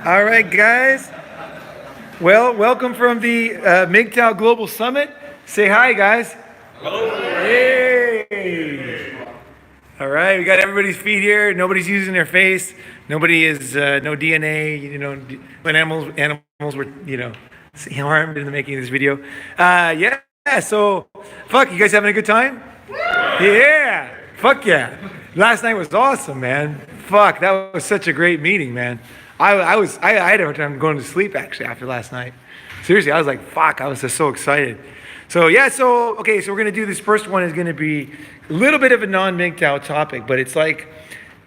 All right, guys. Well, welcome from the Minkow Global Summit. Say hi, guys. Hello. Yay. All right, we got everybody's feet here. Nobody's using their face. Nobody is no DNA. When animals were harmed in the making of this video. Yeah. So, fuck. You guys having a good time? Yeah. Fuck yeah. Last night was awesome, man. Fuck, that was such a great meeting, man. I had a hard time going to sleep actually after last night. Seriously, I was like, fuck, I was just so excited. So yeah, so we're gonna do this first one is gonna be a little bit of a non-Minkow topic, but it's like,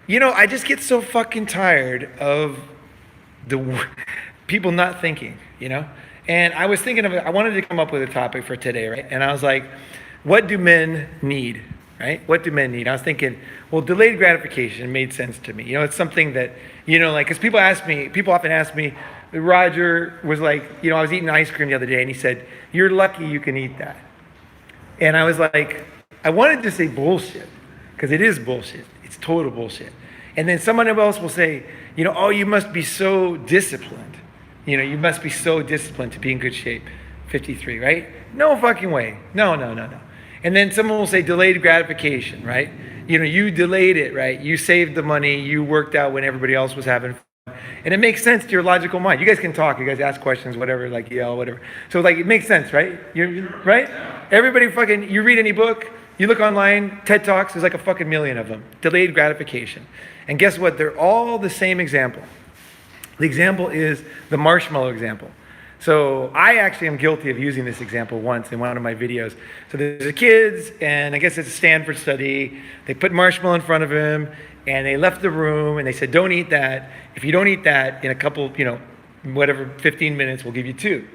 I just get so fucking tired of the people not thinking, And I was thinking I wanted to come up with a topic for today, right? And I was like, what do men need? Right? What do men need? I was thinking, well, delayed gratification made sense to me. It's something that, because people often ask me, Roger was like, I was eating ice cream the other day and he said, you're lucky you can eat that. And I was like, I wanted to say bullshit, because it is bullshit. It's total bullshit. And then someone else will say, oh, you must be so disciplined. You must be so disciplined to be in good shape. 53, right? No fucking way. No. And then someone will say delayed gratification, right? You delayed it, right? You saved the money, you worked out when everybody else was having fun. And it makes sense to your logical mind. You guys can talk, you guys ask questions, whatever, like yell, whatever. So it makes sense, right? Right? Everybody you read any book, you look online, TED Talks, there's like a fucking million of them. Delayed gratification. And guess what? They're all the same example. The example is the marshmallow example. So I actually am guilty of using this example once in one of my videos. So there's the kids, and I guess it's a Stanford study. They put marshmallow in front of him, and they left the room, and they said, don't eat that. If you don't eat that, in a couple, 15 minutes, we'll give you 2.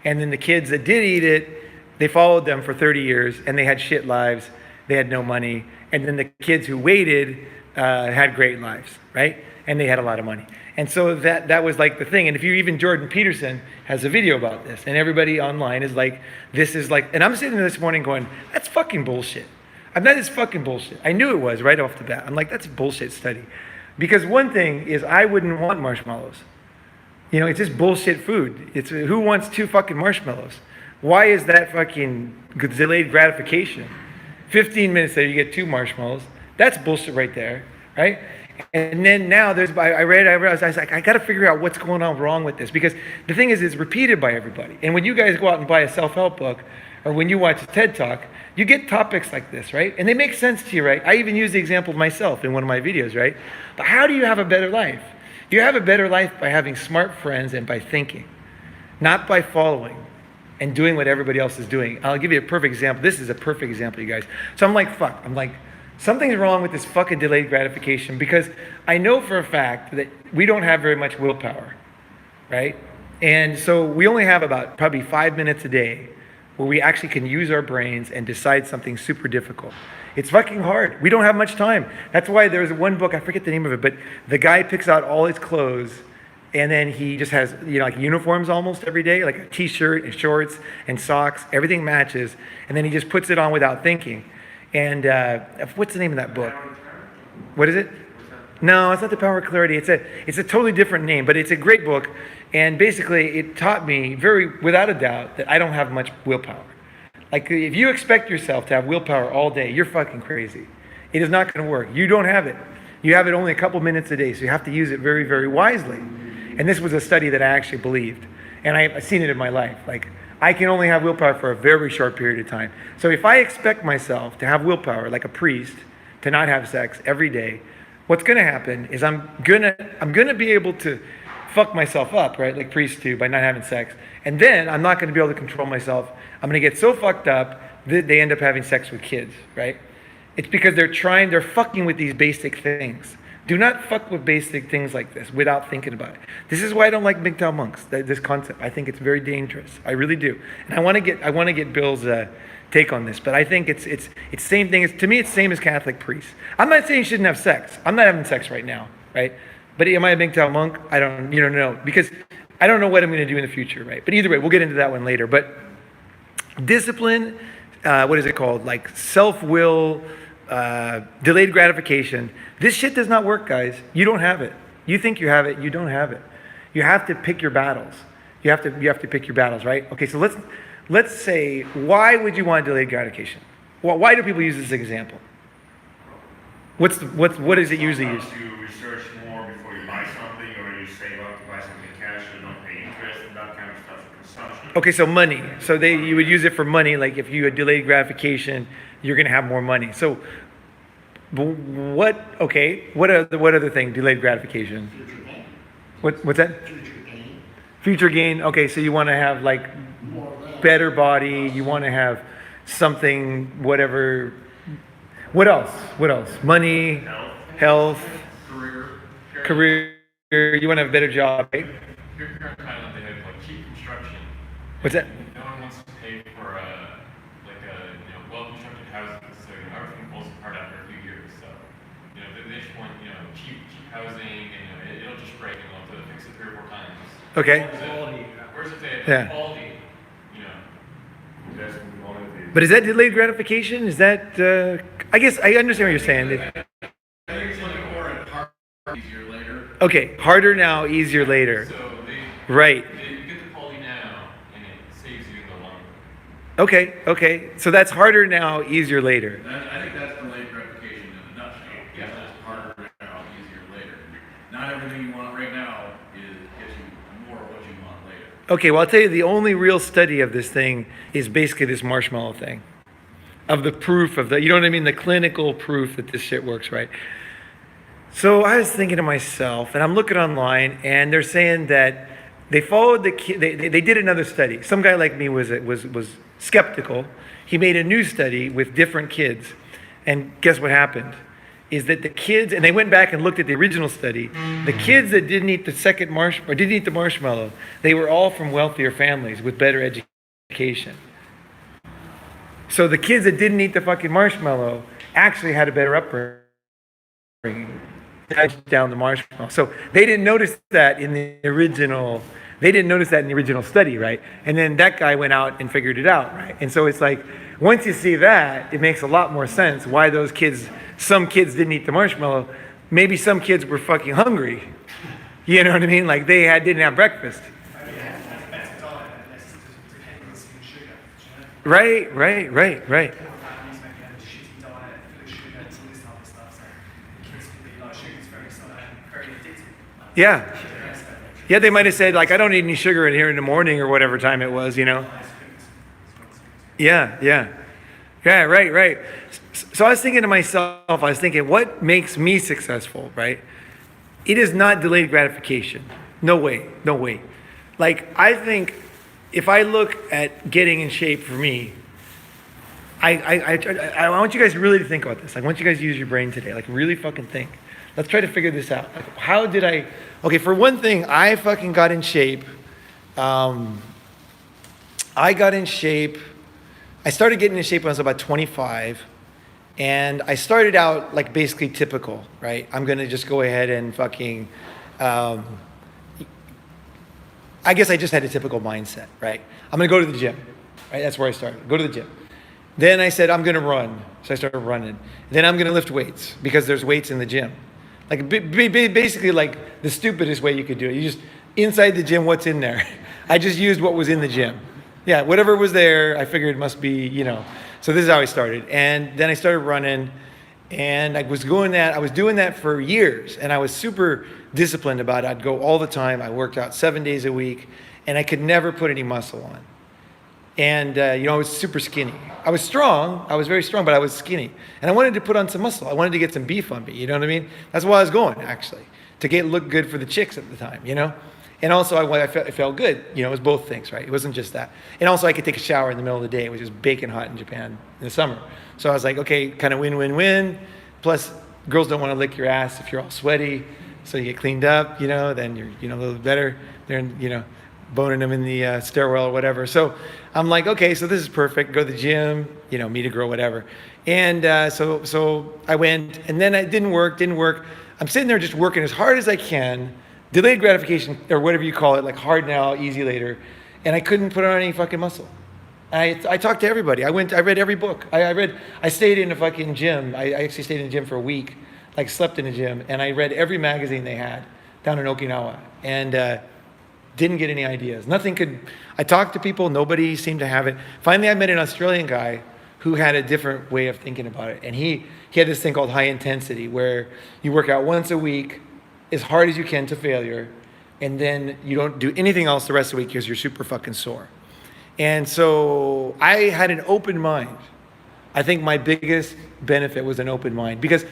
And then the kids that did eat it, they followed them for 30 years, and they had shit lives. They had no money. And then the kids who waited had great lives, right? And they had a lot of money. And so that was like the thing. And if you even Jordan Peterson has a video about this, and everybody online is like, this is like, and I'm sitting there this morning going, that's fucking bullshit. That is fucking bullshit. I knew it was right off the bat. I'm like, that's a bullshit study. Because one thing is I wouldn't want marshmallows. It's just bullshit food. It's who wants 2 fucking marshmallows? Why is that fucking delayed gratification? 15 minutes later, you get 2 marshmallows. That's bullshit right there, right? And then now I realized, I was like, I got to figure out what's going on wrong with this. Because the thing is, it's repeated by everybody. And when you guys go out and buy a self-help book, or when you watch a TED Talk, you get topics like this, right? And they make sense to you, right? I even use the example of myself in one of my videos, right? But how do you have a better life? You have a better life by having smart friends and by thinking, not by following and doing what everybody else is doing. I'll give you a perfect example. This is a perfect example, you guys. So I'm like, fuck. Something's wrong with this fucking delayed gratification, because I know for a fact that we don't have very much willpower, right? And so we only have about probably 5 minutes a day where we actually can use our brains and decide something super difficult. It's fucking hard. We don't have much time. That's why there's one book, I forget the name of it, but the guy picks out all his clothes and then he just has, like uniforms almost every day, like a t-shirt and shorts and socks, everything matches, and then he just puts it on without thinking. And what's the name of that book? What is it? No, it's not The Power of Clarity. It's a totally different name, but it's a great book. And basically, it taught me without a doubt, that I don't have much willpower. Like, if you expect yourself to have willpower all day, you're fucking crazy. It is not going to work. You don't have it. You have it only a couple minutes a day, so you have to use it very, very wisely. And this was a study that I actually believed. And I've seen it in my life. Like, I can only have willpower for a very short period of time. So if I expect myself to have willpower, like a priest, to not have sex every day, what's going to happen is I'm gonna be able to fuck myself up, right, like priests do, by not having sex. And then I'm not going to be able to control myself. I'm going to get so fucked up that they end up having sex with kids, right? It's because they're fucking with these basic things. Do not fuck with basic things like this without thinking about it. This is why I don't like Minkow monks, this concept. I think it's very dangerous. I really do. And I want to get Bill's take on this, but I think it's same thing. To me, it's same as Catholic priests. I'm not saying you shouldn't have sex. I'm not having sex right now, right? But am I a Minkow monk? I don't know, because I don't know what I'm going to do in the future, right? But either way, we'll get into that one later. But discipline, what is it called? Like self-will, delayed gratification. This shit does not work, guys. You don't have it. You think you have it. You don't have it. You have to pick your battles. You have to pick your battles, right? Okay, so let's say, why would you want delayed gratification? Well, why do people use this example? What is it usually used? You research more before you buy something, or you save up to buy something cash, so you don't pay interest and that kind of stuff for consumption. Okay, so money. So you would use it for money. Like if you had delayed gratification, you're going to have more money. So what other thing? Delayed gratification. Future gain. What's that? Future gain. Future gain. Okay, so you want to have like better body. You want to have something, whatever. What else? Money, health, career. You want to have a better job, right? Here in Thailand, they have like cheap construction. What's that? No one wants to pay for well-constructed houses, so everything falls apart after a few years. So they just want cheap housing, and it'll just break, and they'll have to fix it 3 or 4 times. Okay. Where's it say? Yeah. Quality. That's one of the. But is that delayed gratification? Is that? I guess I understand what you're saying. I think it's looking more at hard, easier later. Okay, harder now, easier later. So Right. you get the quality now, and it saves you in the long run. Okay. So that's harder now, easier later. I think that's delayed gratification in a nutshell. Yeah. It's harder now, easier later. Not everything you want right now gets you more of what you want later. Okay, well, I'll tell you, the only real study of this thing is basically this marshmallow thing. Of the proof of you know what I mean? The clinical proof that this shit works, right? So I was thinking to myself, and I'm looking online, and they're saying that they followed the kid. They did another study. Some guy like me was skeptical. He made a new study with different kids, and guess what happened? Is that the kids, and they went back and looked at the original study. The kids that didn't eat the marshmallow, they were all from wealthier families with better education. So the kids that didn't eat the fucking marshmallow actually had a better upbringing. Down the marshmallow. So they didn't notice that in the original. They didn't notice that in the original study, right? And then that guy went out and figured it out, right? And so it's like once you see that, it makes a lot more sense why some kids didn't eat the marshmallow. Maybe some kids were fucking hungry. You know what I mean? Like they didn't have breakfast. Right. Yeah. Yeah, they might have said, like, I don't need any sugar in here in the morning or whatever time it was, Yeah, right. So I was thinking to myself, what makes me successful, right? It is not delayed gratification. No way. Like, I think if I look at getting in shape for me, I want you guys really to think about this. I want you guys to use your brain today. Like, really fucking think. Let's try to figure this out. Like, okay, for one thing, I fucking got in shape. I started getting in shape when I was about 25. And I started out like basically typical, right? I'm going to just go ahead and fucking, I guess I just had a typical mindset, right? I'm going to go to the gym, right? That's where I started. Go to the gym. Then I said, I'm going to run. So I started running. Then I'm going to lift weights because there's weights in the gym. Like basically like the stupidest way you could do it. You just, inside the gym, what's in there? I just used what was in the gym. Yeah, whatever was there, I figured it must be, So this is how I started. And then I started running and I was doing that for years. And I was super disciplined about it. I'd go all the time. I worked out 7 days a week and I could never put any muscle on. And, I was super skinny. I was strong. I was very strong, but I was skinny. And I wanted to put on some muscle. I wanted to get some beef on me. You know what I mean? That's why I was going, actually, to look good for the chicks at the time, And also, I felt good. It was both things, right? It wasn't just that. And also, I could take a shower in the middle of the day. It was just baking hot in Japan in the summer. So I was like, okay, kind of win-win-win. Plus, girls don't want to lick your ass if you're all sweaty. So you get cleaned up, then you're, a little better. They're, boning them in the stairwell or whatever. So I'm like, okay, so this is perfect. Go to the gym, meet a girl, whatever. And so I went, and then it didn't work. I'm sitting there just working as hard as I can, delayed gratification, or whatever you call it, like hard now, easy later. And I couldn't put on any fucking muscle. I talked to everybody. I read every book. I stayed in a fucking gym. I actually stayed in the gym for a week, like slept in the gym. And I read every magazine they had down in Okinawa. And Didn't get any ideas. I talked to people, nobody seemed to have it. Finally, I met an Australian guy who had a different way of thinking about it. And he had this thing called high intensity, where you work out once a week as hard as you can to failure, and then you don't do anything else the rest of the week because you're super fucking sore. And so I had an open mind. I think my biggest benefit was an open mind, because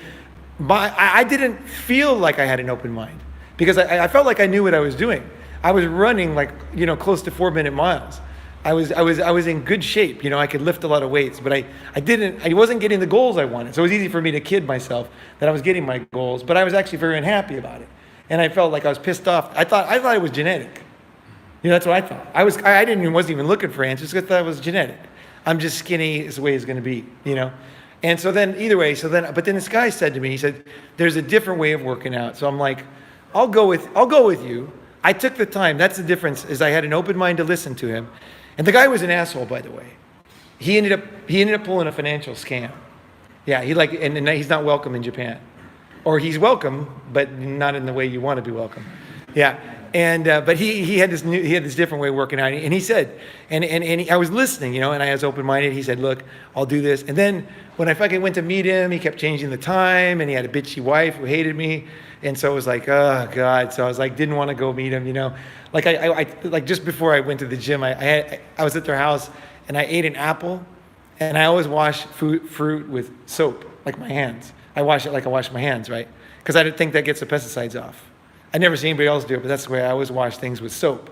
I didn't feel like I had an open mind, because I felt like I knew what I was doing. I was running like, close to 4-minute miles. I was in good shape. I could lift a lot of weights, but I wasn't getting the goals I wanted. So it was easy for me to kid myself that I was getting my goals, but I was actually very unhappy about it. And I felt like I was pissed off. I thought it was genetic. That's what I thought. I wasn't even looking for answers, because I thought it was genetic. I'm just skinny is the way it's going to be, And so then but then this guy said to me, he said, there's a different way of working out. So I'm like, I'll go with you. I took the time. That's the difference, is I had an open mind to listen to him. And the guy was an asshole, by the way. He ended up pulling a financial scam. Yeah, and he's not welcome in Japan. Or he's welcome, but not in the way you want to be welcome. Yeah. And but he had this different way of working out, and he said, I was listening, and I was open-minded. He said, look, I'll do this. And then when I fucking went to meet him, he kept changing the time, and he had a bitchy wife who hated me, and so it was like, oh God. So I was like, didn't want to go meet him, Like I just before I went to the gym, I was at their house, and I ate an apple, and I always wash fruit with soap, like my hands. I wash it like I wash my hands, right? Because I didn't think that gets the pesticides off. I never see anybody else do it, but that's the way I always wash things, with soap.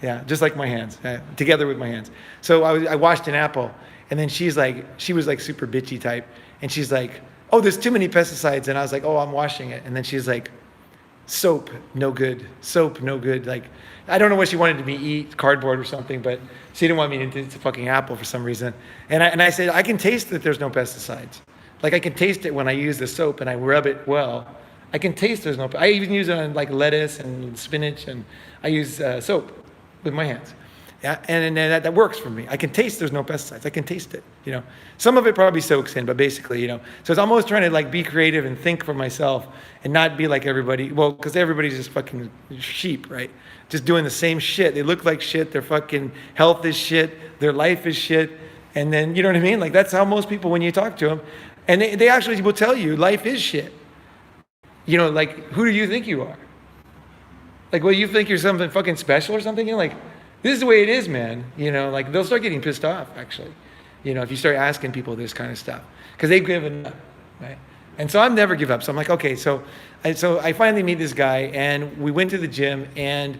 Yeah, just like my hands, together with my hands. So I washed an apple, and then she was like super bitchy type, and she's like, oh, there's too many pesticides, and I was like, oh, I'm washing it, and then she's like, soap, no good. Soap, no good. Like, I don't know what she wanted me to eat, cardboard or something, but she didn't want me to eat the fucking apple for some reason. And I said, I can taste that there's no pesticides. Like, I can taste it when I use the soap and I rub it well. I can taste there's no, I even use it on like lettuce and spinach, and I use soap with my hands. Yeah, and that works for me. I can taste there's no pesticides. I can taste it, Some of it probably soaks in, but basically, So it's almost trying to like be creative and think for myself and not be like everybody. Well, because everybody's just fucking sheep, right? Just doing the same shit. They look like shit. Their fucking health is shit. Their life is shit. And then, you know what I mean? Like, that's how most people, when you talk to them, and they actually will tell you life is shit. Like, who do you think you are? Like, well, you think you're something fucking special or something? Like, this is the way it is, man. Like, they'll start getting pissed off, actually. If you start asking people this kind of stuff. Because they've given up, right? And so I've never give up. So I'm like, okay. So I finally meet this guy, and we went to the gym, and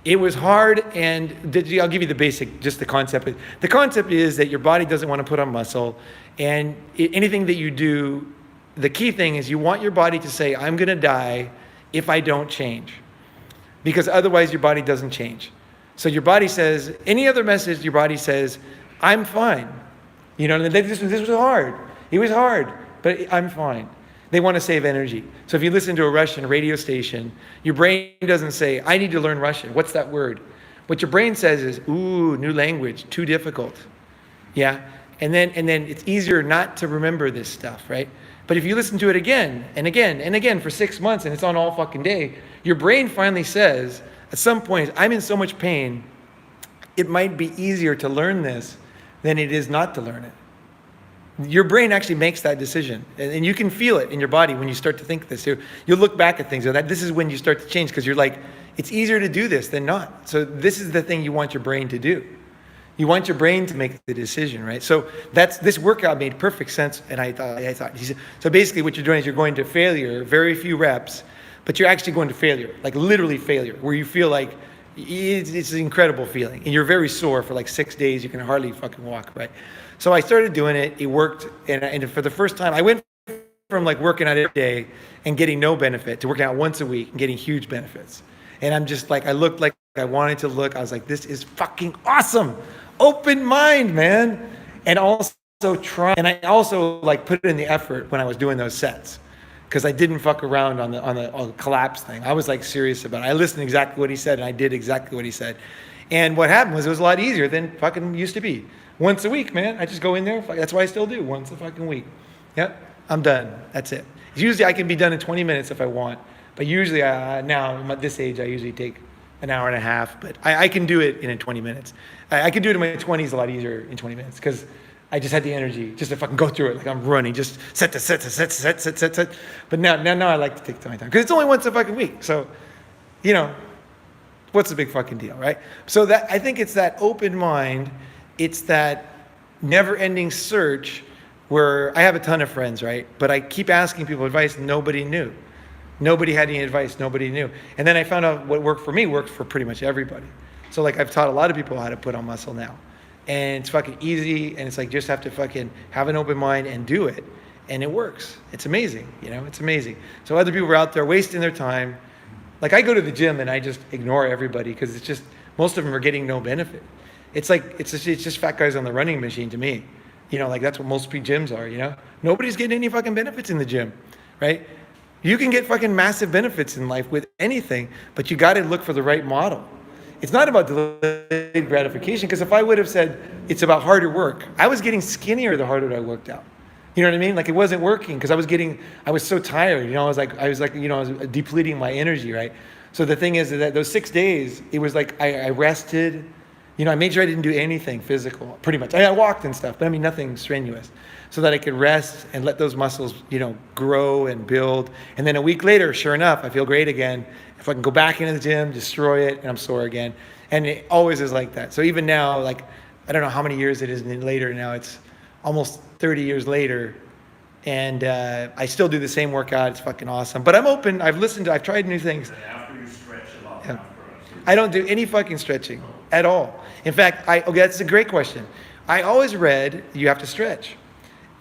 it was hard. And I'll give you the basic, just the concept. The concept is that your body doesn't want to put on muscle. And anything that you do, the key thing is you want your body to say, I'm going to die if I don't change. Because otherwise your body doesn't change. So your body says, any other message, your body says, I'm fine. This was hard. It was hard, but I'm fine. They want to save energy. So if you listen to a Russian radio station, your brain doesn't say, I need to learn Russian. What's that word? What your brain says is, ooh, new language, too difficult. Yeah? And then it's easier not to remember this stuff, right? But if you listen to it again and again and again for 6 months, and it's on all fucking day, your brain finally says, at some point, I'm in so much pain, it might be easier to learn this than it is not to learn it. Your brain actually makes that decision. And you can feel it in your body when you start to think this. You'll look back at things. This is when you start to change, because you're like, it's easier to do this than not. So this is the thing you want your brain to do. You want your brain to make the decision, right? So this workout made perfect sense. And I thought, he said, so basically what you're doing is you're going to failure, very few reps, but you're actually going to failure, like literally failure, where you feel like it's an incredible feeling. And you're very sore for like 6 days. You can hardly fucking walk, right? So I started doing it. It worked. And for the first time, I went from like working out every day and getting no benefit to working out once a week and getting huge benefits. And I'm just like, I looked like I wanted to look. I was like, this is fucking awesome. Open mind, man. And also try. And I also like put in the effort when I was doing those sets, because I didn't fuck around on the collapse thing. I was like serious about it. I listened to exactly what he said, and I did exactly what he said. And what happened was it was a lot easier than fucking used to be. Once a week, man. I just go in there. That's what I still do. Once a fucking week. Yep. I'm done. That's it. Usually I can be done in 20 minutes if I want. But usually now, at this age, I usually take an hour and a half, but I can do it in 20 minutes. I could do it in my 20s a lot easier in 20 minutes because I just had the energy just to fucking go through it like I'm running, just set. But now I like to take my time because it's only once a fucking week. So, you know, what's the big fucking deal, right? So that I think it's that open mind, it's that never-ending search where I have a ton of friends, right? But I keep asking people advice, nobody knew. Nobody had any advice, nobody knew. And then I found out what worked for me worked for pretty much everybody. So like I've taught a lot of people how to put on muscle now. And it's fucking easy, and it's like just have to fucking have an open mind and do it. And it works. It's amazing, you know, it's amazing. So other people are out there wasting their time. Like I go to the gym and I just ignore everybody because it's just, most of them are getting no benefit. It's like, it's just fat guys on the running machine to me. You know, like that's what most gyms are, you know? Nobody's getting any fucking benefits in the gym, right? You can get fucking massive benefits in life with anything, but you got to look for the right model. It's not about delayed gratification, because if I would have said it's about harder work, I was getting skinnier the harder I worked out. You know what I mean? Like it wasn't working because I was so tired, you know, I was like, you know, I was depleting my energy, right? So the thing is that those 6 days, it was like I rested, you know, I made sure I didn't do anything physical, pretty much. I walked and stuff, but I mean, nothing strenuous, so that I could rest and let those muscles, you know, grow and build. And then a week later, sure enough, I feel great again. If I can go back into the gym, destroy it, and I'm sore again. And it always is like that. So even now, like, I don't know how many years it is later now, it's almost 30 years later, and I still do the same workout. It's fucking awesome. But I'm open. I've tried new things. After you stretch a lot, Yeah. after I don't do any fucking stretching at all. In fact, okay, that's a great question. I always read you have to stretch.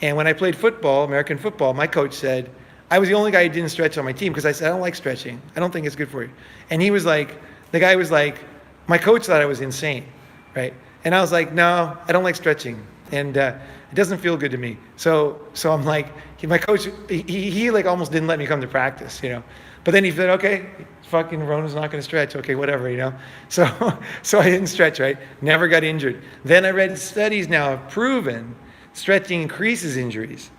And when I played football, American football, my coach said, I was the only guy who didn't stretch on my team because I said, I don't like stretching. I don't think it's good for you. And he was like, the guy was like, my coach thought I was insane, right? And I was like, no, I don't like stretching. And it doesn't feel good to me. So I'm like, my coach, he like almost didn't let me come to practice, you know. But then he said, okay, fucking Ronan's not going to stretch. Okay, whatever, you know. So I didn't stretch, right? Never got injured. Then I read studies now have proven stretching increases injuries.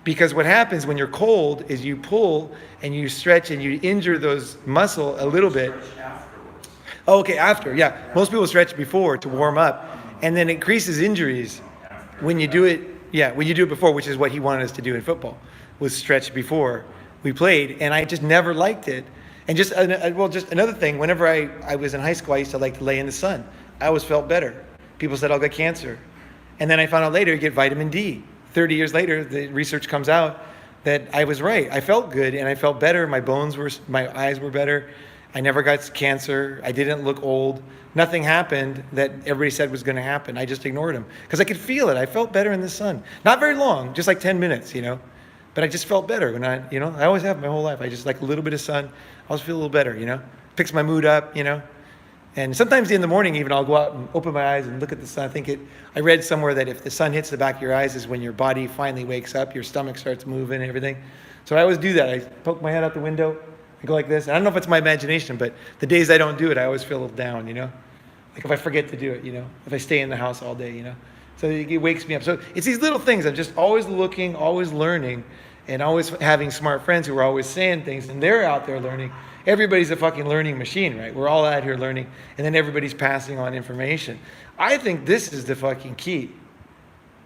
Because what happens when you're cold is you pull and you stretch and you injure those muscle a little bit. afterwards. Oh, okay, after, yeah. Most people stretch before to warm up. And then it increases injuries when you do it, when you do it before, which is what he wanted us to do in football, was stretch before we played. And I just never liked it. And just another thing, whenever I was in high school, I used to like to lay in the sun. I always felt better. People said I'll get cancer. And then I found out later you get vitamin D. 30 years later, the research comes out that I was right. I felt good and I felt better. My eyes were better. I never got cancer. I didn't look old. Nothing happened that everybody said was going to happen. I just ignored them because I could feel it. I felt better in the sun. Not very long, just like 10 minutes, you know. But I just felt better when I always have my whole life. I just like a little bit of sun. I always feel a little better, you know. Picks my mood up, you know. And sometimes in the morning even I'll go out and open my eyes and look at the sun. I read somewhere that if the sun hits the back of your eyes is when your body finally wakes up, your stomach starts moving and everything. So I always do that. I poke my head out the window, I go like this. And I don't know if it's my imagination, but the days I don't do it, I always feel a little down, you know. Like if I forget to do it, you know, if I stay in the house all day, you know. So it wakes me up. So it's these little things. I'm just always looking, always learning, and always having smart friends who are always saying things, and they're out there learning. Everybody's a fucking learning machine, right? We're all out here learning, and then everybody's passing on information. I think this is the fucking key.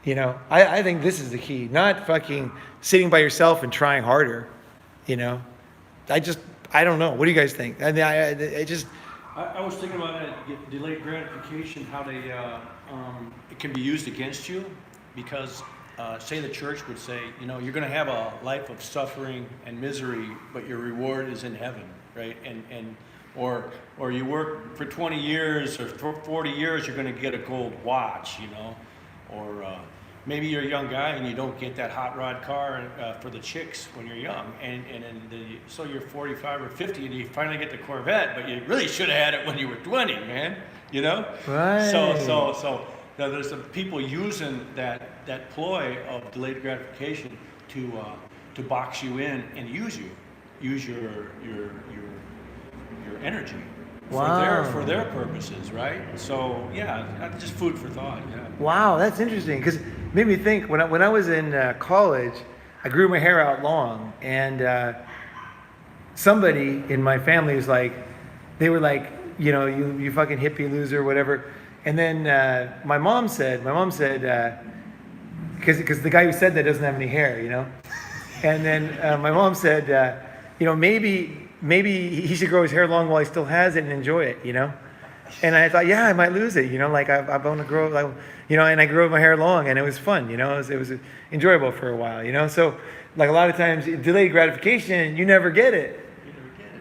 You know, I think this is the key. Not fucking sitting by yourself and trying harder, you know. I don't know. What do you guys think? I was thinking about that delayed gratification, how it can be used against you, because say the church would say, you know, you're going to have a life of suffering and misery, but your reward is in heaven, right? Or you work for 20 years or for 40 years, you're going to get a gold watch, you know, or maybe you're a young guy and you don't get that hot rod car for the chicks when you're young, so you're 45 or 50 and you finally get the Corvette, but you really should have had it when you were 20, man, you know? Right. So now there's some people using that ploy of delayed gratification to box you in and use your energy for their purposes, right? So yeah, just food for thought. Yeah. Wow, that's interesting because it made me think when I was in college, I grew my hair out long, and somebody in my family was like, they were like, you fucking hippie loser, whatever. And then my mom said, because the guy who said that doesn't have any hair, And then my mom said, maybe he should grow his hair long while he still has it and enjoy it, And I thought, yeah, I might lose it, like I want to grow, and I grew my hair long and it was fun, it was enjoyable for a while, So like a lot of times, delayed gratification, you never get it.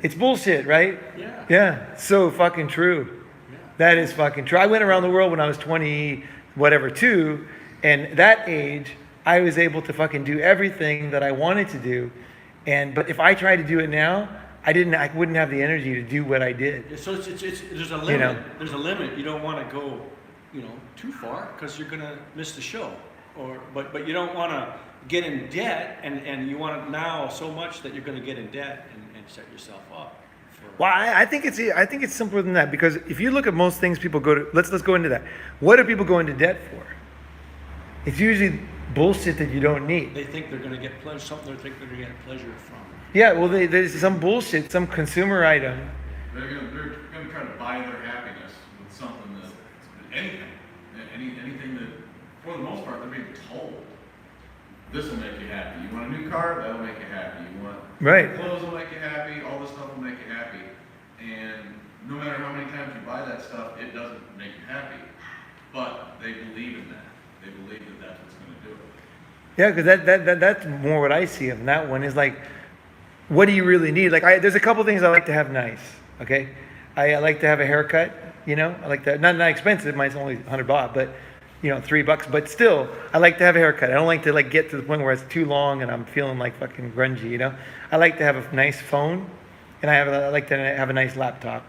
It's bullshit, right? Yeah. Yeah, so fucking true. Yeah. That is fucking true. I went around the world when I was 20, whatever, 2, and that age, I was able to fucking do everything that I wanted to do. But if I tried to do it now, I wouldn't have the energy to do what I did. So there's a limit. There's a limit. You don't want to go, too far because you're gonna miss the show. But you don't want to get in debt, and you want it now so much that you're going to get in debt and set yourself up. Well, I think it's simpler than that, because if you look at most things people go to, let's go into that. What do people go into debt for? It's usually bullshit that you don't need. They think they're going to get pleasure, something they think they're going to get pleasure from. Yeah, well, there's some bullshit, some consumer item. They're gonna try to buy their happiness with something anything that, for the most part, they're being told. This will make you happy. You want a new car? That'll make you happy. You want Right. clothes will make you happy. All this stuff will make you happy. And no matter how many times you buy that stuff, it doesn't make you happy. But they believe in that. They believe that that's what's going to do it. Yeah, because that's more what I see of that one is like, what do you really need? Like, there's a couple things I like to have nice. Okay, I like to have a haircut. I like that. Not expensive. Mine's only $100, but $3. But still, I like to have a haircut. I don't like to get to the point where it's too long and I'm feeling like fucking grungy. I like to have a nice phone, and I like to have a nice laptop.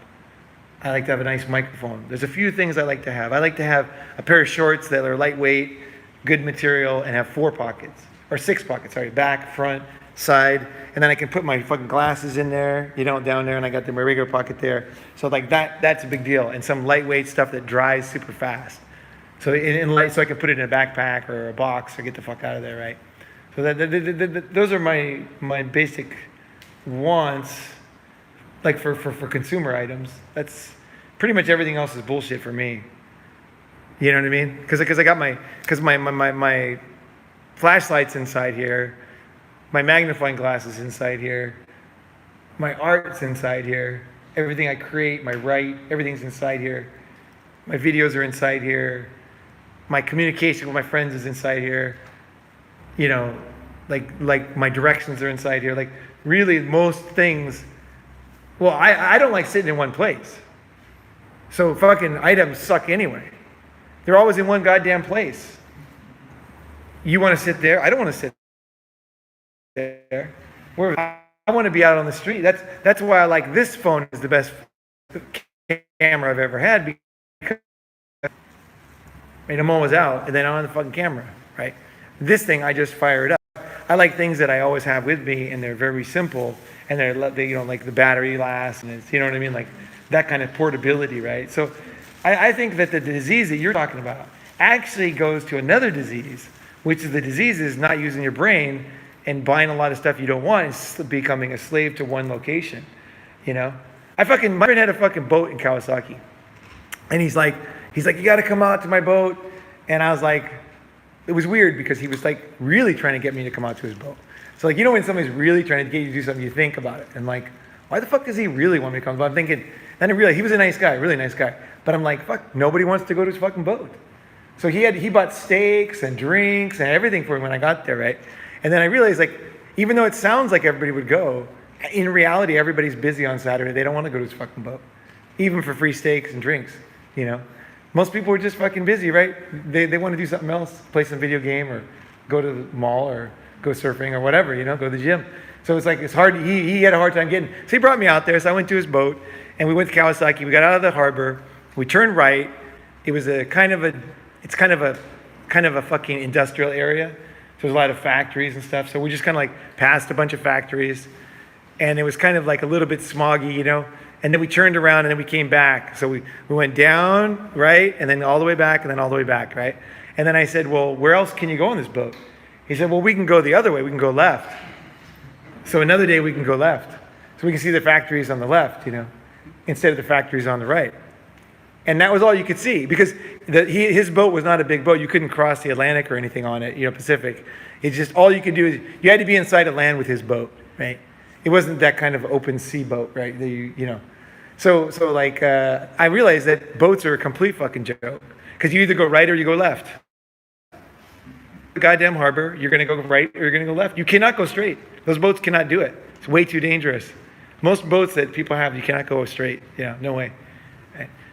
I like to have a nice microphone. There's a few things I like to have. I like to have a pair of shorts that are lightweight, good material, and have 4 pockets or 6 pockets. Sorry, back, front, side, and then I can put my fucking glasses in there, down there, and I got my regular pocket there. So like that's a big deal, and some lightweight stuff that dries super fast. So so I can put it in a backpack or a box or get the fuck out of there, right? So those are my basic wants, like for consumer items. That's pretty much everything else is bullshit for me. You know what I mean? Because I got my flashlight's inside here, my magnifying glass is inside here, my art's inside here, everything I create, my write, everything's inside here. My videos are inside here. My communication with my friends is inside here. Like my directions are inside here. Like really most things. Well, I don't like sitting in one place. So fucking items suck anyway. They're always in one goddamn place. You want to sit there? I don't want to sit there. I want to be out on the street. That's why I like this phone is the best camera I've ever had, because I'm always out and then on the fucking camera, right? This thing, I just fire it up. I like things that I always have with me, and they're very simple, and they like the battery lasts, and it's, what I mean, like that kind of portability, right? So I think that the disease that you're talking about actually goes to another disease, which is the disease is not using your brain and buying a lot of stuff you don't want, and becoming a slave to one location, my friend had a fucking boat in Kawasaki, and he's like, you got to come out to my boat. And I was like, it was weird because he was like really trying to get me to come out to his boat. So like, when somebody's really trying to get you to do something, you think about it. And like, why the fuck does he really want me to come? But I'm thinking, then I realized he was a nice guy, really nice guy. But I'm like, fuck, nobody wants to go to his fucking boat. So he bought steaks and drinks and everything for me when I got there, right? And then I realized, like, even though it sounds like everybody would go, in reality, everybody's busy on Saturday. They don't want to go to his fucking boat, even for free steaks and drinks, Most people are just fucking busy, right? They want to do something else, play some video game or go to the mall or go surfing or whatever, go to the gym. So it's hard. He had a hard time getting. So he brought me out there. So I went to his boat and we went to Kawasaki. We got out of the harbor. We turned right. It was kind of a fucking industrial area. So there's a lot of factories and stuff. So we just kind of like passed a bunch of factories, and it was kind of like a little bit smoggy, And then we turned around and then we came back. So we went down, right? And then all the way back and then all the way back, right? And then I said, well, where else can you go on this boat? He said, well, we can go the other way. We can go left. So another day we can go left. So we can see the factories on the left, instead of the factories on the right. And that was all you could see because his boat was not a big boat. You couldn't cross the Atlantic or anything on it, Pacific. It's just all you could do is you had to be inside of land with his boat, right? It wasn't that kind of open sea boat, right? So like I realized that boats are a complete fucking joke because you either go right or you go left. The goddamn harbor, you're going to go right or you're going to go left. You cannot go straight. Those boats cannot do it. It's way too dangerous. Most boats that people have, you cannot go straight. Yeah, no way.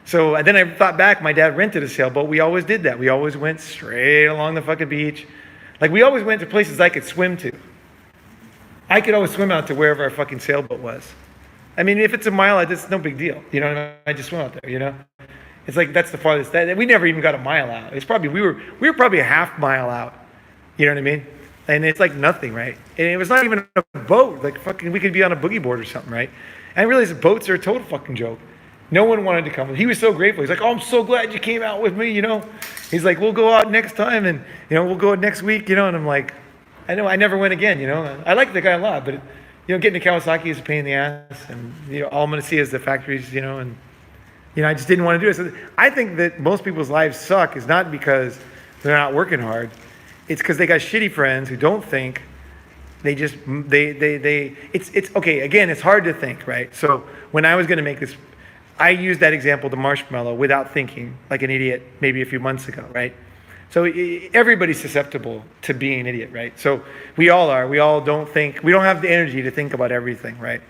So then I thought back, my dad rented a sailboat. We always did that. We always went straight along the fucking beach. Like we always went to places I could swim to. I could always swim out to wherever our fucking sailboat was. I mean, if it's a mile out, it's no big deal. I just swim out there, It's like that's the farthest. We never even got a mile out. It's probably we were probably a half mile out. You know what I mean? And it's like nothing, right? And it was not even a boat. Like fucking, we could be on a boogie board or something, right? And I realized boats are a total fucking joke. No one wanted to come. He was so grateful. He's like, "Oh, I'm so glad you came out with me." He's like, "We'll go out next time, and we'll go next week." And I'm like, I know I never went again. I like the guy a lot, but getting to Kawasaki is a pain in the ass, and all I'm going to see is the factories. And I just didn't want to do it. So I think that most people's lives suck is not because they're not working hard. It's because they got shitty friends who don't think. They just it's okay. Again, it's hard to think, right? So when I was going to make this, I used that example, the marshmallow, without thinking, like an idiot, maybe a few months ago, right? So everybody's susceptible to being an idiot, right? So we all are. We all don't think. We don't have the energy to think about everything, right?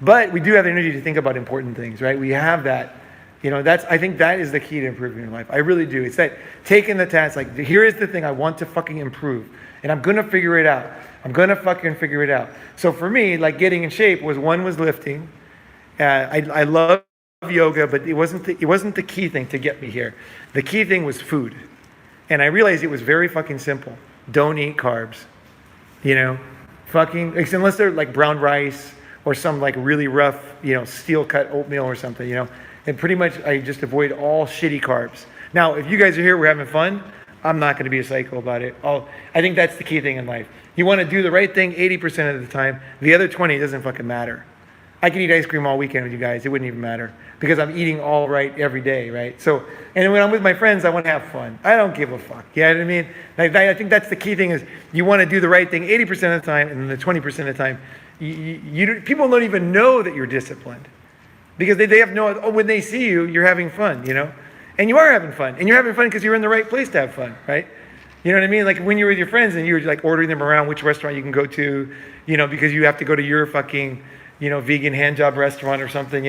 But we do have the energy to think about important things, right? We have that. I think that is the key to improving your life. I really do. It's that taking the task, like, here is the thing I want to fucking improve. And I'm going to figure it out. I'm going to fucking figure it out. So for me, like getting in shape was lifting. I love yoga, but it wasn't the key thing to get me here. The key thing was food. And I realized it was very fucking simple. Don't eat carbs. Unless they're like brown rice or some like really rough, steel cut oatmeal or something, And pretty much I just avoid all shitty carbs. Now, if you guys are here, we're having fun, I'm not going to be a psycho about it. I think that's the key thing in life. You want to do the right thing 80% of the time. The other 20 doesn't fucking matter. I could eat ice cream all weekend with you guys. It wouldn't even matter because I'm eating all right every day, right? So, and when I'm with my friends, I want to have fun. I don't give a fuck. You know what I mean? I think that's the key thing is you want to do the right thing 80% of the time, and then the 20% of the time, people don't even know that you're disciplined because they have when they see you, you're having fun, And you are having fun. And you're having fun because you're in the right place to have fun, right? You know what I mean? Like when you're with your friends and you're like ordering them around which restaurant you can go to, because you have to go to your fucking, vegan hand job restaurant or something,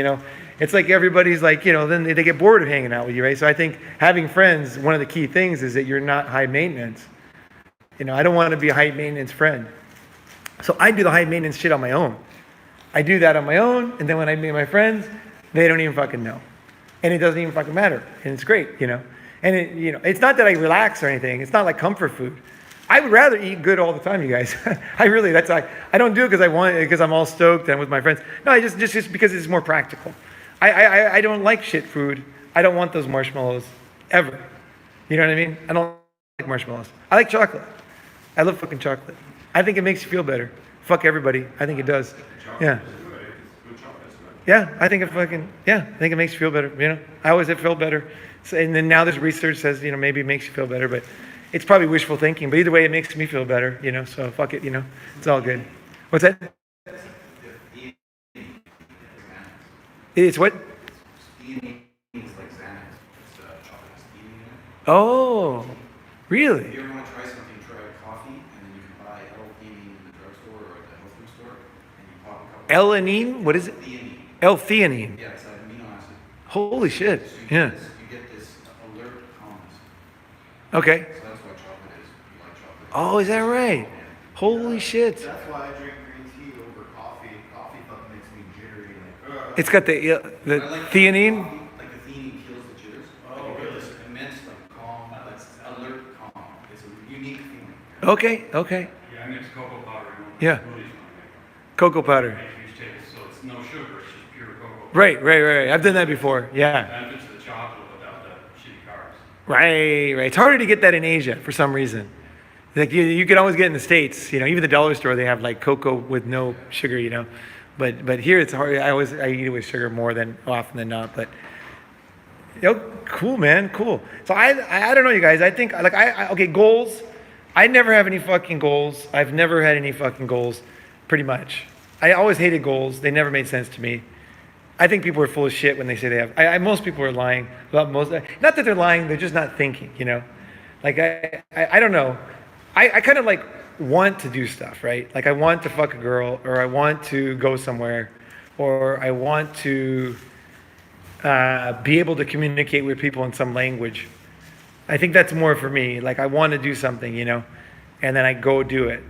It's like everybody's like, then they get bored of hanging out with you, right? So I think having friends, one of the key things is that you're not high maintenance. I don't want to be a high maintenance friend. So I do the high maintenance shit on my own. I do that on my own, and then when I meet my friends, they don't even fucking know. And it doesn't even fucking matter. And it's great, And it's not that I relax or anything. It's not like comfort food. I would rather eat good all the time, you guys. I don't do it because I'm all stoked and with my friends. No, I just because it's more practical. I don't like shit food. I don't want those marshmallows ever. You know what I mean? I don't like marshmallows. I like chocolate. I love fucking chocolate. I think it makes you feel better. Fuck everybody. I think it does. Yeah. Yeah, I think it makes you feel better. I always have felt better. So, and then now this research says, maybe it makes you feel better, but it's probably wishful thinking. But either way, it makes me feel better, So fuck it, it's all good. What's that? It's what? Oh, really? If you ever want to try something, try coffee, and then you can buy L-theanine in the drugstore or at the health food store, and you pop a couple. L-theanine? What is it? Theanine. L-theanine. Yeah, it's an amino acid. Holy shit. So Yeah. you get this alert calmness. Okay. So that's what chocolate is. You like chocolate. Oh, is that right? Holy shit. That's why I drink green tea over coffee. Coffee fucking makes me jittery. It's got the I like theanine. coffee, like the theanine kills the jitters. Oh, Like you get really? this immense, like calm, like alert calm. It's a unique feeling. Okay. Yeah, I mix cocoa powder in all Yeah. the smoothies when I make Cocoa powder. it. You just take it, so it's no sugar, it's just pure cocoa. Right. I've done that before. Yeah. Benefits of the chocolate without the shitty carbs. Right. It's harder to get that in Asia for some reason. Like you can always get in the States, even the dollar store, they have like cocoa with no sugar, But here it's hard. I eat it with sugar more than often than not. But cool, man, cool. So I don't know, you guys. I think like okay, goals. I never have any fucking goals. I've never had any fucking goals, pretty much. I always hated goals. They never made sense to me. I think people are full of shit when they say they have. Most people are lying about most. Not that they're lying. They're just not thinking. Like I don't know. I kind of like want to do stuff, right? Like I want to fuck a girl, or I want to go somewhere, or I want to be able to communicate with people in some language. I think that's more for me. Like I want to do something, and then I go do it.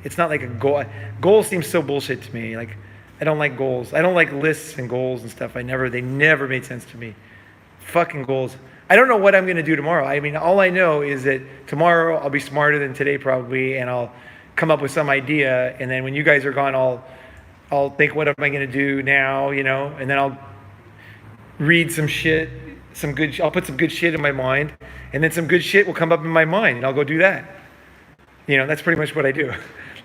It's not like a goal. Goal seems so bullshit to me. Like I don't like goals. I don't like lists and goals and stuff. They never made sense to me. Fucking goals. I don't know what I'm going to do tomorrow. I mean, all I know is that tomorrow I'll be smarter than today probably, and I'll come up with some idea. And then when you guys are gone, I'll think, what am I going to do now? And then I'll read some shit, I'll put some good shit in my mind, and then some good shit will come up in my mind, and I'll go do that. That's pretty much what I do.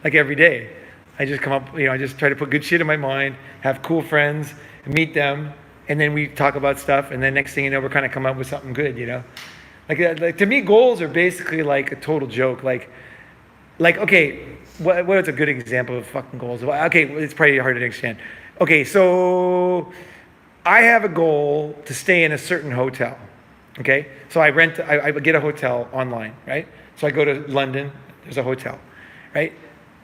Like every day, I just come up, I just try to put good shit in my mind, have cool friends, meet them, and then we talk about stuff, and then next thing you know, we're kind of come up with something good, Like to me, goals are basically like a total joke. Like okay, what's a good example of fucking goals? Okay, it's probably hard to understand. Okay, so I have a goal to stay in a certain hotel. Okay, so I get a hotel online, right? So I go to London, there's a hotel, right?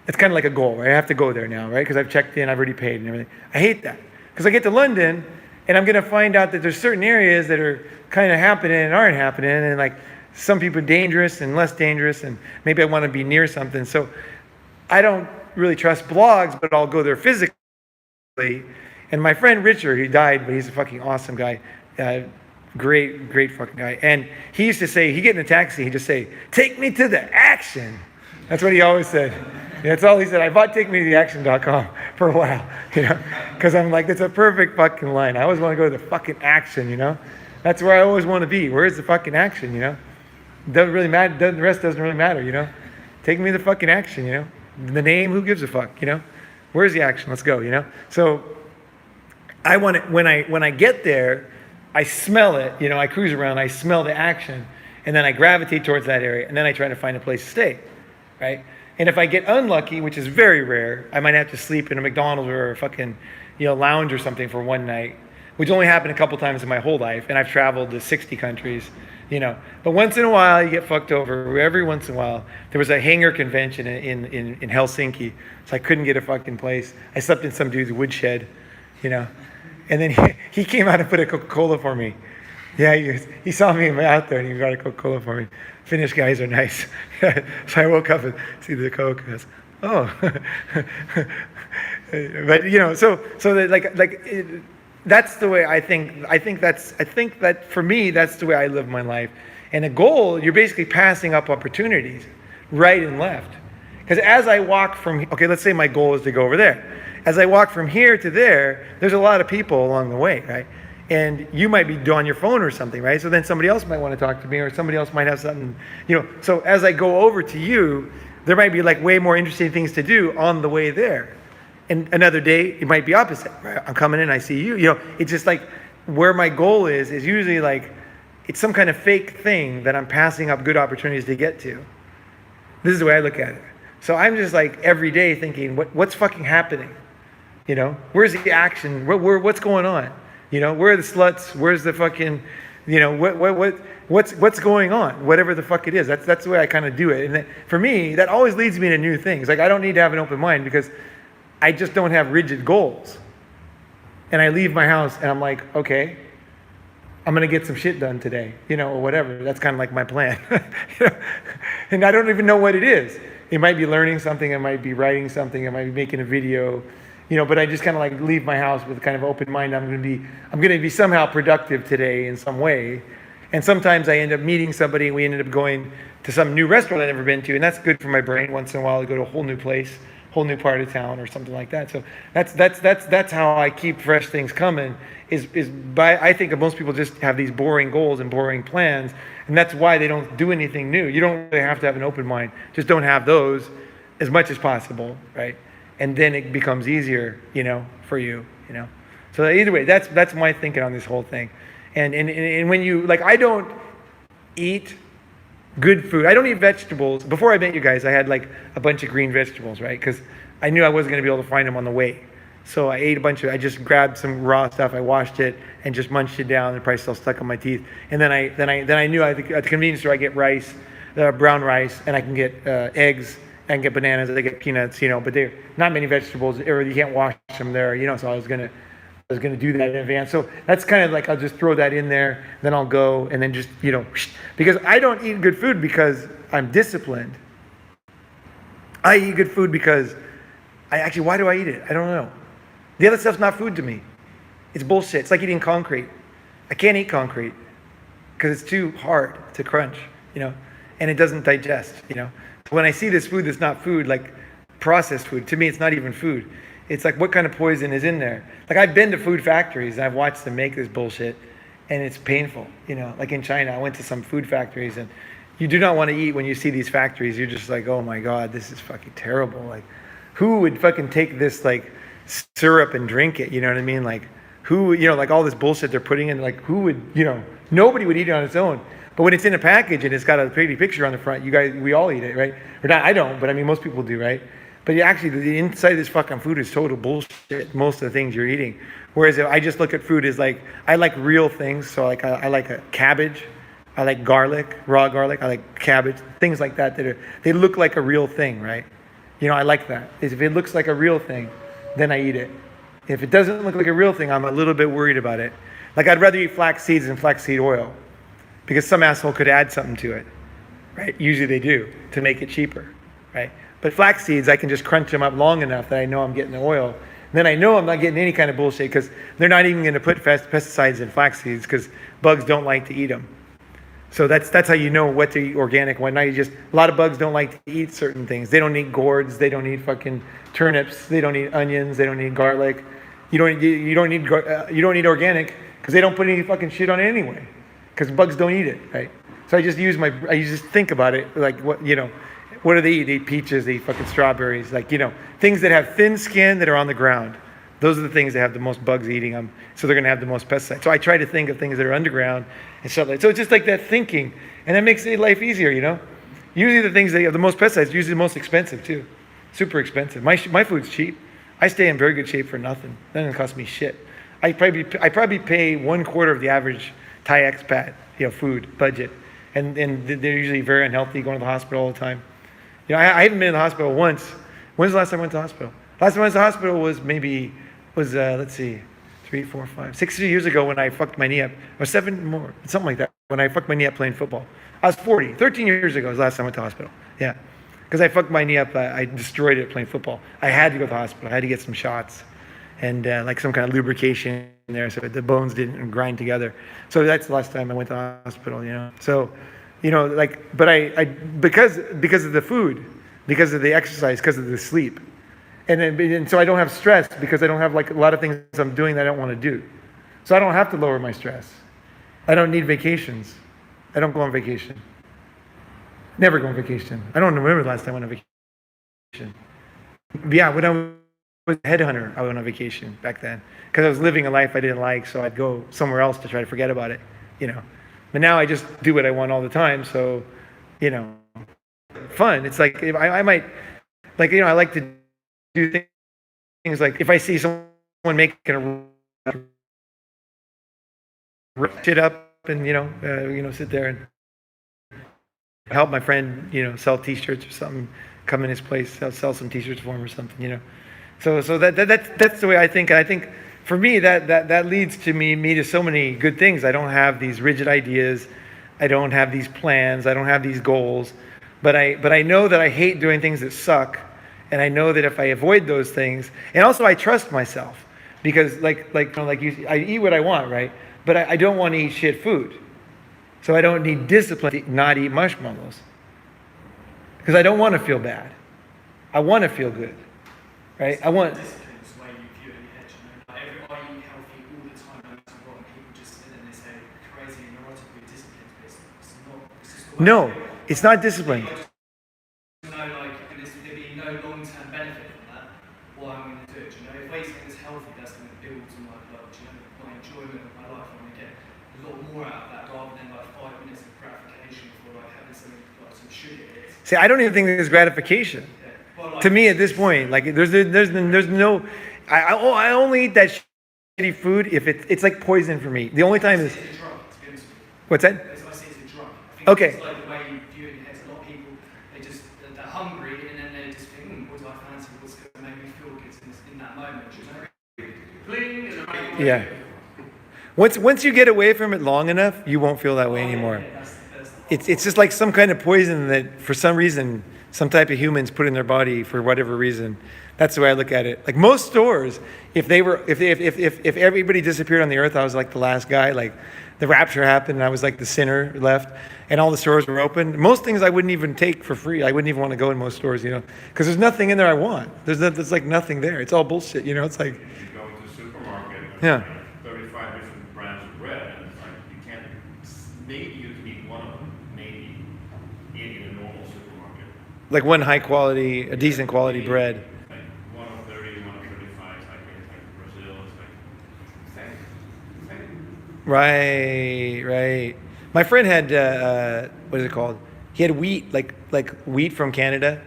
It's kind of like a goal, right? I have to go there now, right? Because I've checked in, I've already paid and everything. I hate that. Because I get to London, and I'm going to find out that there's certain areas that are kind of happening and aren't happening, and like some people are dangerous and less dangerous, and maybe I want to be near something. So I don't really trust blogs, but I'll go there physically. And my friend Richard, he died, but he's a fucking awesome guy. Great fucking guy. And he used to say, he'd get in a taxi, he'd just say, "Take me to the action." That's what he always said. That's all he said. I bought TakeMeToTheAction.com for a while, because I'm like, that's a perfect fucking line. I always want to go to the fucking action, That's where I always want to be. Where's the fucking action, Doesn't really matter. The rest doesn't really matter, Take me to the fucking action, The name, who gives a fuck, Where's the action? Let's go, So I want it, when I get there, I smell it, I cruise around, I smell the action, and then I gravitate towards that area, and then I try to find a place to stay, right? And if I get unlucky, which is very rare, I might have to sleep in a McDonald's or a fucking, lounge or something for one night, which only happened a couple times in my whole life, and I've traveled to 60 countries, But once in a while, you get fucked over. Every once in a while, there was a hangar convention in Helsinki, so I couldn't get a fucking place. I slept in some dude's woodshed, And then he came out and put a Coca-Cola for me. Yeah, he saw me out there and he got a Coca-Cola for me. Finnish guys are nice. So I woke up and see the Coke. I was, oh. But so that that's the way I think. I think that for me, that's the way I live my life. And a goal, you're basically passing up opportunities, right and left. Because as I walk let's say my goal is to go over there. As I walk from here to there, there's a lot of people along the way, right? And you might be on your phone or something, right? So then somebody else might want to talk to me, or somebody else might have something, So as I go over to you, there might be like way more interesting things to do on the way there. And another day, it might be opposite, right? I'm coming in, I see you, It's just like where my goal is usually like, it's some kind of fake thing that I'm passing up good opportunities to get to. This is the way I look at it. So I'm just like every day thinking, what's fucking happening? Where's the action? What's going on? Where are the sluts? Where's the fucking, what's going on? Whatever the fuck it is. That's the way I kind of do it. And for me, that always leads me to new things. Like I don't need to have an open mind because I just don't have rigid goals. And I leave my house and I'm like, okay, I'm going to get some shit done today, or whatever. That's kind of like my plan. And I don't even know what it is. It might be learning something. It might be writing something. It might be making a video. But I just kind of like leave my house with kind of open mind. I'm going to be somehow productive today in some way. And sometimes I end up meeting somebody and we ended up going to some new restaurant I've never been to. And that's good for my brain once in a while to go to a whole new place, whole new part of town or something like that. So that's how I keep fresh things coming is by, I think most people just have these boring goals and boring plans. And that's why they don't do anything new. You don't really have to have an open mind. Just don't have those as much as possible, right? and then it becomes easier, for you, So either way, that's my thinking on this whole thing. And when you, like, I don't eat good food. I don't eat vegetables. Before I met you guys, I had like a bunch of green vegetables, right? Because I knew I wasn't going to be able to find them on the way. So I just grabbed some raw stuff, I washed it, and just munched it down. They're probably still stuck on my teeth. And then I knew at the convenience store I get rice, brown rice, and I can get eggs, and get bananas, I get peanuts, but they're not many vegetables, or you can't wash them there, So I was gonna do that in advance. So that's kind of like, I'll just throw that in there, then I'll go, and then just, because I don't eat good food because I'm disciplined. I eat good food because why do I eat it? I don't know. The other stuff's not food to me. It's bullshit. It's like eating concrete. I can't eat concrete because it's too hard to crunch, and it doesn't digest, When I see this food that's not food, like processed food, to me it's not even food. It's like, what kind of poison is in there? Like, I've been to food factories and I've watched them make this bullshit, and it's painful, Like in China, I went to some food factories, and you do not want to eat when you see these factories. You're just like, oh my God, this is fucking terrible. Like, who would fucking take this like syrup and drink it? You know what I mean? Like, who, like all this bullshit they're putting in, like who would, nobody would eat it on its own. But when it's in a package and it's got a pretty picture on the front, we all eat it, right? Or not, I don't, but I mean, most people do, right? But actually, the inside of this fucking food is total bullshit, most of the things you're eating. Whereas if I just look at food as like, I like real things. So like, I like a cabbage, I like garlic, raw garlic, I like cabbage, things like that they look like a real thing, right? I like that. If it looks like a real thing, then I eat it. If it doesn't look like a real thing, I'm a little bit worried about it. Like, I'd rather eat flax seeds than flaxseed oil, because some asshole could add something to it, right? Usually they do, to make it cheaper, right? But flax seeds, I can just crunch them up long enough that I know I'm getting the oil. And then I know I'm not getting any kind of bullshit, because they're not even going to put pesticides in flax seeds, because bugs don't like to eat them. So that's how you know what to eat organic, what not. A lot of bugs don't like to eat certain things. They don't eat gourds, they don't eat fucking turnips, they don't eat onions, they don't eat garlic. You don't eat organic because they don't put any fucking shit on it anyway, because bugs don't eat it, right? So I just think about it like, what do they eat? They eat peaches, they eat fucking strawberries, like, things that have thin skin that are on the ground. Those are the things that have the most bugs eating them, so they're going to have the most pesticides. So I try to think of things that are underground and stuff like that. So it's just like that thinking, and that makes life easier, Usually the things that have the most pesticides are usually the most expensive too. Super expensive. My food's cheap. I stay in very good shape for nothing. That doesn't cost me shit. I probably pay 1/4 of the average Thai expat, food budget, and they're usually very unhealthy, going to the hospital all the time. I haven't been in the hospital once. When's the last time I went to the hospital? Last time I went to the hospital was let's see, 3, 4, 5, 6 years ago, when I fucked my knee up, or 7 more, something like that, when I fucked my knee up playing football. I was 40, 13 years ago was the last time I went to the hospital. Yeah, because I fucked my knee up, I destroyed it playing football. I had to go to the hospital, I had to get some shots, and like some kind of lubrication in there so that the bones didn't grind together. So that's the last time I went to the hospital, So, but I because of the food, because of the exercise, because of the sleep, and so I don't have stress, because I don't have like a lot of things I'm doing that I don't want to do. So I don't have to lower my stress. I don't need vacations. I don't go on vacation. Never go on vacation. I don't remember the last time I went on vacation. Yeah, when I was a headhunter, I went on vacation back then, because I was living a life I didn't like, so I'd go somewhere else to try to forget about it, But now I just do what I want all the time, so, fun. It's like, if I might, like, I like to do things like, if I see someone making a shit up and, sit there and help my friend, sell t-shirts or something, come in his place, sell some t-shirts for him or something, So that's the way I think. And I think for me, that leads to me to so many good things. I don't have these rigid ideas. I don't have these plans. I don't have these goals. But I know that I hate doing things that suck. And I know that if I avoid those things, and also I trust myself, because I eat what I want, right? But I don't want to eat shit food. So I don't need discipline to not eat marshmallows, because I don't want to feel bad. I want to feel good, right? I want. Discipline is the way you view it in your head. I eat healthy all the time, no matter what, and people just sit and they say crazy and neurotically disciplined, but it's not. It's just the way No, I feel. it's not discipline. There be no long-term benefit from that. See, I don't even think there's gratification. Well, like, To me, at this point, like there's no. I only eat that shitty food if it's like poison for me. The only time is it's a drug, to be honest with you. what's that? I see it as a drug. I think Okay. it's like the way you view it in your head. A lot of people, they're hungry and then they just think, what do I fancy? What's going to make me feel good in that moment? Yeah. Once you get away from it long enough, you won't feel that way anymore. Yeah, that's It's just like some kind of poison that for some reason some type of humans put in their body for whatever reason. That's the way I look at it. Like most stores, if everybody disappeared on the earth, I was like the last guy. Like the rapture happened, and I was like the sinner left, and all the stores were open. Most things I wouldn't even take for free. I wouldn't even want to go in most stores, because there's nothing in there I want. There's like nothing there. It's all bullshit, It's like, You go to the supermarket, Yeah. 35 different brands of bread, and it's like, you can't, maybe you can eat one of them, maybe, in a normal supermarket. like one high quality, a decent quality bread. Like, one of 30, one of 35, it's like Brazil, it's like, same. Right. My friend had what is it called? He had wheat, like wheat from Canada,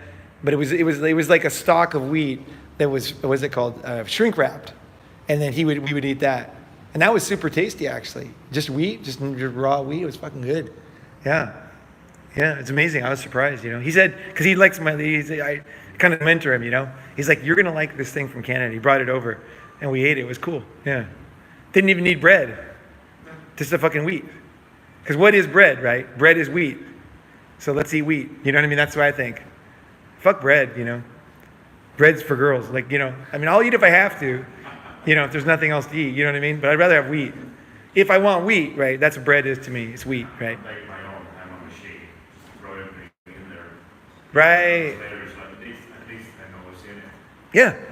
but it was like a stalk of wheat that was what was it called? Shrink wrapped, and then we would eat that, and that was super tasty actually. Just wheat, just raw wheat. It was fucking good. Yeah, it's amazing. I was surprised. He said because he likes I kind of mentor him. He's like, you're gonna like this thing from Canada. He brought it over, and we ate it. It was cool. Yeah, didn't even need bread. Just the fucking wheat. Because what is bread, right? Bread is wheat. So let's eat wheat. You know what I mean? That's what I think. Fuck bread, Bread's for girls. Like, I'll eat if I have to, if there's nothing else to eat. You know what I mean? But I'd rather have wheat. If I want wheat, right? That's what bread is to me. It's wheat, right? Make my own ham on the shake, just throw everything in there. Right. Later, it's like, at least I know what's in it.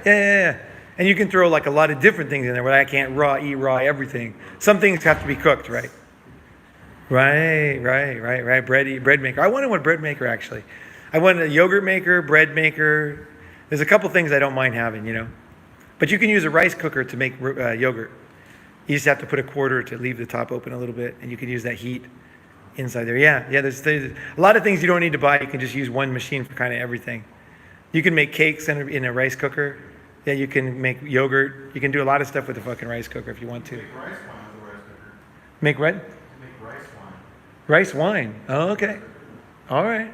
Yeah. And you can throw like a lot of different things in there, but I can't eat raw everything. Some things have to be cooked, right? Right. Bread maker. I wanted one bread maker actually. I wanted a yogurt maker, bread maker. There's a couple things I don't mind having, But you can use a rice cooker to make yogurt. You just have to put a quarter to leave the top open a little bit, and you can use that heat inside there. Yeah. There's a lot of things you don't need to buy. You can just use one machine for kind of everything. You can make cakes in a rice cooker. Yeah, you can make yogurt. You can do a lot of stuff with a fucking rice cooker if you want to. Make rice wine with a rice cooker. Make what? Make rice wine. Rice wine. Oh, okay. All right.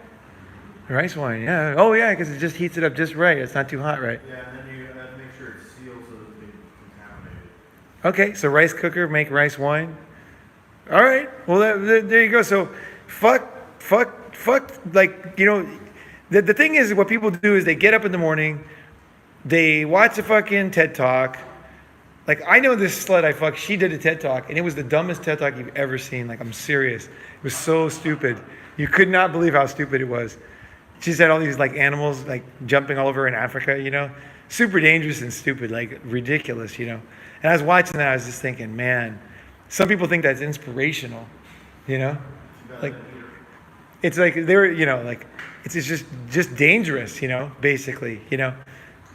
Rice wine. Yeah. Oh, yeah, because it just heats it up just right. It's not too hot, right? Yeah, and then you have to make sure it's sealed so it doesn't get contaminated. Okay, so rice cooker, make rice wine. All right. Well, there you go. So, fuck. Like, the thing is, what people do is they get up in the morning, they watch a fucking TED Talk. Like, I know this slut I fucked, she did a TED Talk, and it was the dumbest TED Talk you've ever seen. Like, I'm serious. It was so stupid. You could not believe how stupid it was. She said all these, like, animals, like, jumping all over in Africa, Super dangerous and stupid, like, ridiculous, And I was watching that, I was just thinking, man, some people think that's inspirational, Like, it's like, they're, like, it's just dangerous, basically,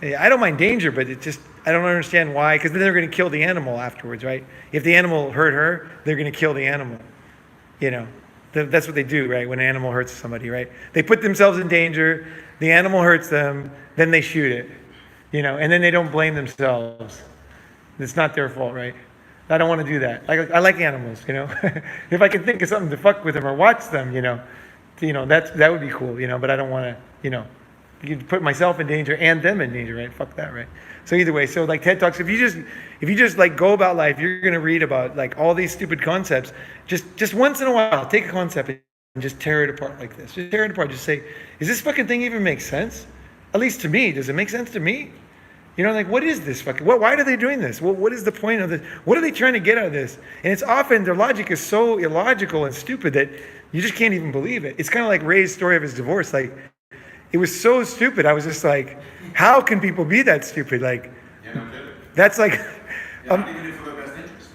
I don't mind danger, but I don't understand why, because then they're going to kill the animal afterwards, right? If the animal hurt her, they're going to kill the animal, That's what they do, right? When an animal hurts somebody, right? They put themselves in danger, the animal hurts them, then they shoot it, and then they don't blame themselves. It's not their fault, right? I don't want to do that. I like animals, If I can think of something to fuck with them or watch them, that would be cool, but I don't want to, you put myself in danger and them in danger, right? Fuck that, right? So either way, so like TED Talks, if you just like go about life, you're gonna read about like all these stupid concepts. Just once in a while, take a concept and just tear it apart like this. Just tear it apart. Just say, is this fucking thing even make sense? At least to me, does it make sense to me? Like what is this fucking? Why are they doing this? What is the point of this? What are they trying to get out of this? And it's often their logic is so illogical and stupid that you just can't even believe it. It's kind of like Ray's story of his divorce, like. It was so stupid. I was just like, how can people be that stupid? Like, Yeah, no kidding. that's like, What do you do for their best interest?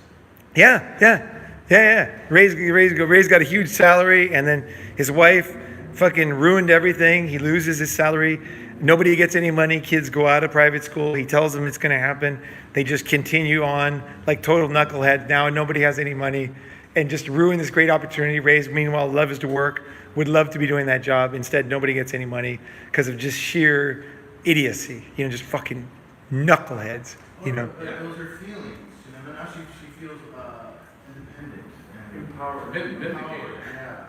yeah. Ray's got a huge salary, and then his wife fucking ruined everything. He loses his salary. Nobody gets any money. Kids go out of private school. He tells them it's going to happen. They just continue on like total knuckleheads. Now nobody has any money. and just ruin this great opportunity. Ray's, meanwhile, loves to work, would love to be doing that job. Instead, nobody gets any money because of just sheer idiocy, just fucking knuckleheads, Those are feelings, but now she feels independent and empowered. Vindicated. Yeah.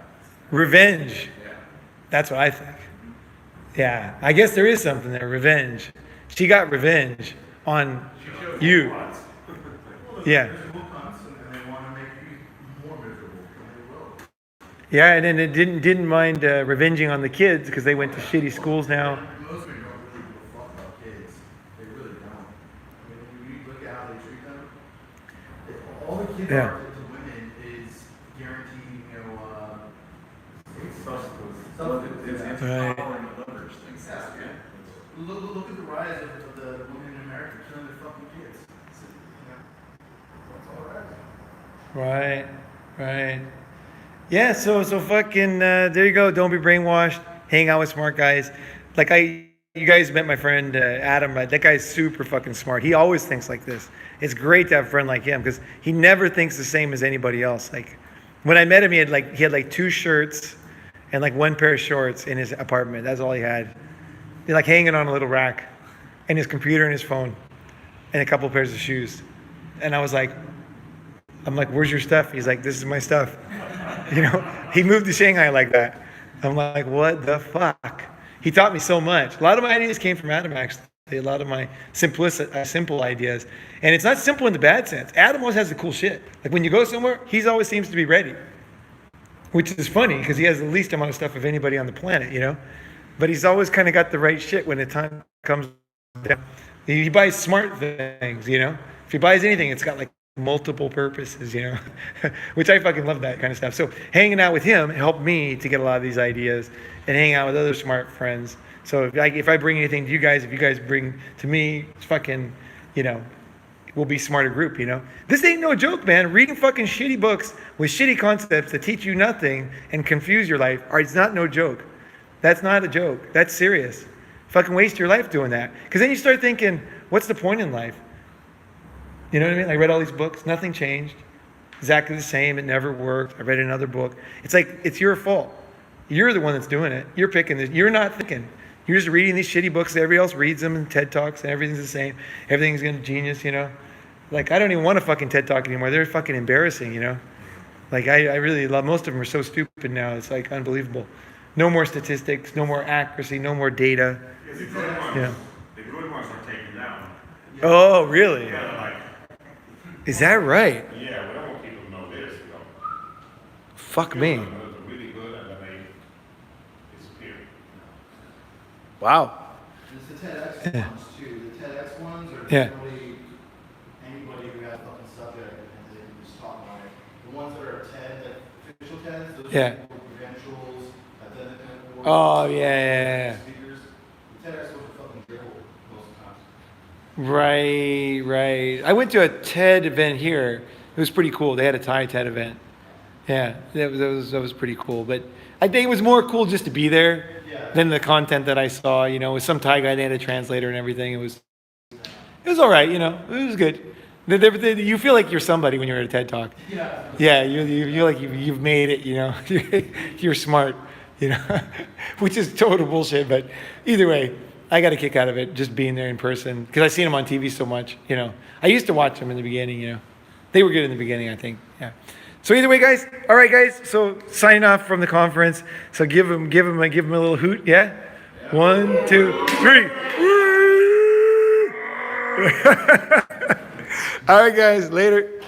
Revenge. Yeah. That's what I think. Yeah, I guess there is something there. Revenge. She got revenge on you. Yeah. There's hook on some, and they want to make you more miserable, and they will. Yeah, and then it didn't mind revenging on the kids because they went to shitty schools now. Most men don't really give a fuck about kids. They really don't. I mean, when you look at how they treat them, all the kids Yeah. are to women is guaranteeing, It's Right. empowering the numbers thing. Exactly. Look at the rise of the women in America killing their fucking kids. That's all right. Right. Yeah, so fucking there you go. Don't be brainwashed. Hang out with smart guys. You guys met my friend Adam. That guy's super fucking smart. He always thinks like this. It's great to have a friend like him because he never thinks the same as anybody else. Like when I met him, he had 2 shirts and 1 pair of shorts in his apartment. That's all he had. They're hanging on a little rack, and his computer and his phone, and a couple pairs of shoes. And I was like, where's your stuff? He's like, this is my stuff. He moved to Shanghai like that. I'm like, what the fuck? He taught me so much. A lot of my ideas came from Adam, actually. A lot of my simple ideas. And it's not simple in the bad sense. Adam always has the cool shit. When you go somewhere, he always seems to be ready. Which is funny, because he has the least amount of stuff of anybody on the planet, But he's always kind of got the right shit when the time comes down. He buys smart things, If he buys anything, it's got multiple purposes, Which I fucking love that kind of stuff. So hanging out with him helped me to get a lot of these ideas and hang out with other smart friends. So if I bring anything to you guys, if you guys bring to me, it's fucking, we'll be a smarter group, This ain't no joke, man. Reading fucking shitty books with shitty concepts that teach you nothing and confuse your life, it's not no joke. That's not a joke. That's serious. Fucking waste your life doing that. Because then you start thinking, what's the point in life? You know what I mean? I read all these books. Nothing changed. Exactly the same. It never worked. I read another book. It's it's your fault. You're the one that's doing it. You're picking this. You're not thinking. You're just reading these shitty books. Everybody else reads them and TED Talks and everything's the same. Everything's going to genius, I don't even want a fucking TED Talk anymore. They're fucking embarrassing, I really love, most of them are so stupid now. It's unbelievable. No more statistics, no more accuracy, no more data. The good ones, Yeah. the good ones are taken down. Oh, really? Yeah, Is that right? we don't want people to know this, Fuck me. Those are really good and then they disappear. Wow. It's the TEDx ones too. The TEDx ones are Yeah. generally anybody who has fucking subject and they can just talk about it. The ones that are TED, official TEDs, those Yeah. are people with credentials, academic awards. Oh, yeah. Speakers. The TEDx ones are fucking dribble most of the time. Right. I went to a TED event here. It was pretty cool. They had a Thai TED event. Yeah, that was pretty cool. But I think it was more cool just to be there than the content that I saw. With some Thai guy, they had a translator and everything. It was all right. It was good. You feel like you're somebody when you're at a TED Talk. Yeah, you feel like you've made it. You're smart. Which is total bullshit. But either way, I got a kick out of it just being there in person because I've seen them on TV so much. I used to watch them in the beginning. They were good in the beginning, I think. Yeah. So either way, guys. All right, guys. So signing off from the conference. So give them a little hoot. Yeah. 1, 2, 3. Woo! All right, guys. Later.